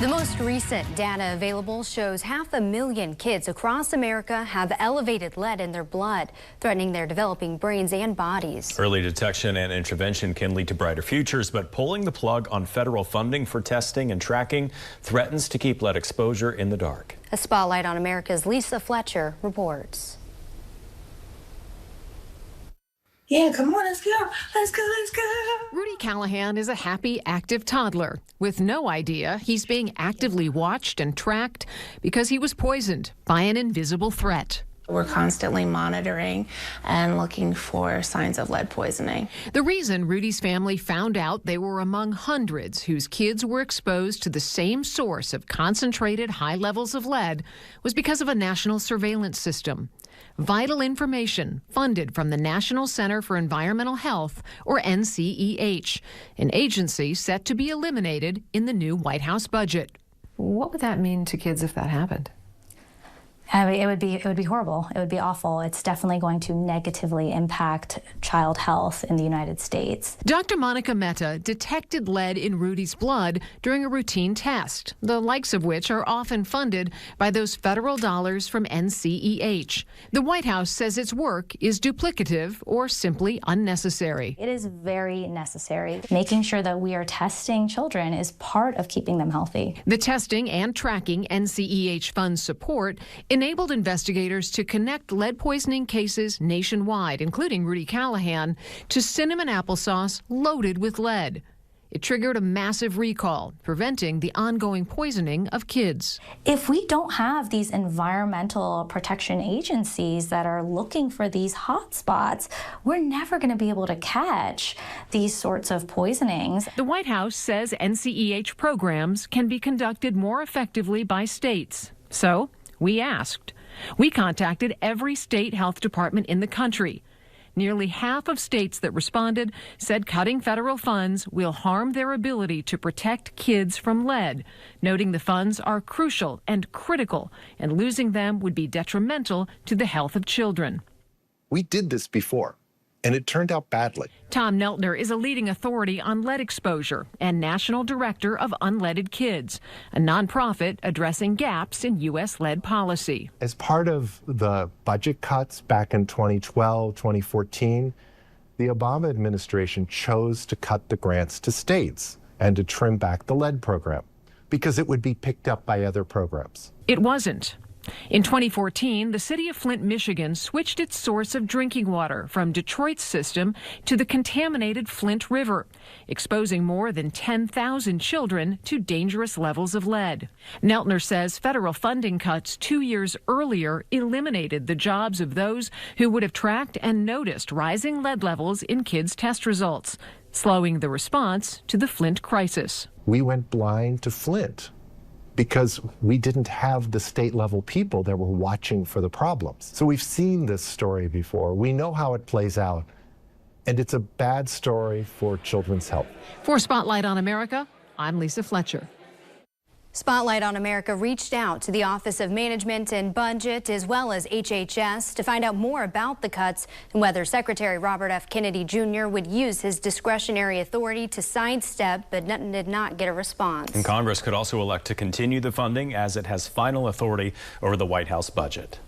The most recent data available shows 500,000 kids across America have elevated lead in their blood, threatening their developing brains and bodies. Early detection and intervention can lead to brighter futures, but pulling the plug on federal funding for testing and tracking threatens to keep lead exposure in the dark. A Spotlight on America's Lisa Fletcher reports. Yeah, come on, let's go. Let's go, let's go. Rudy Callahan is a happy, active toddler with no idea he's being actively watched and tracked because he was poisoned by an invisible threat. We're constantly monitoring and looking for signs of lead poisoning. The reason Rudy's family found out they were among hundreds whose kids were exposed to the same source of concentrated high levels of lead was because of a national surveillance system. Vital information funded from the National Center for Environmental Health, or NCEH, an agency set to be eliminated in the new White House budget. What would that mean to kids if that happened? It would be horrible. It would be awful. It's definitely going to negatively impact child health in the United States. Dr. Monica Mehta detected lead in Rudy's blood during a routine test, the likes of which are often funded by those federal dollars from NCEH. The White House says its work is duplicative or simply unnecessary. It is very necessary. Making sure that we are testing children is part of keeping them healthy. The testing and tracking NCEH funds support enabled investigators to connect lead poisoning cases nationwide, including Rudy Callahan, to cinnamon applesauce loaded with lead. It triggered a massive recall, preventing the ongoing poisoning of kids. If we don't have these environmental protection agencies that are looking for these hot spots, we're never going to be able to catch these sorts of poisonings. The White House says NCEH programs can be conducted more effectively by states. So we asked. We contacted every state health department in the country. Nearly half of states that responded said cutting federal funds will harm their ability to protect kids from lead, noting the funds are crucial and critical, and losing them would be detrimental to the health of children. We did this before, and it turned out badly. Tom Neltner is a leading authority on lead exposure and national director of Unleaded Kids, a nonprofit addressing gaps in U.S. lead policy. As part of the budget cuts back in 2012, 2014, the Obama administration chose to cut the grants to states and to trim back the lead program because it would be picked up by other programs. It wasn't. In 2014, the city of Flint, Michigan switched its source of drinking water from Detroit's system to the contaminated Flint River, exposing more than 10,000 children to dangerous levels of lead. Neltner says federal funding cuts 2 years earlier eliminated the jobs of those who would have tracked and noticed rising lead levels in kids' test results, slowing the response to the Flint crisis. We went blind to Flint because we didn't have the state-level people that were watching for the problems. So we've seen this story before. We know how it plays out, and it's a bad story for children's health. For Spotlight on America, I'm Lisa Fletcher. Spotlight on America reached out to the Office of Management and Budget as well as HHS to find out more about the cuts and whether Secretary Robert F. Kennedy Jr. would use his discretionary authority to sidestep, but did not get a response. And Congress could also elect to continue the funding as it has final authority over the White House budget.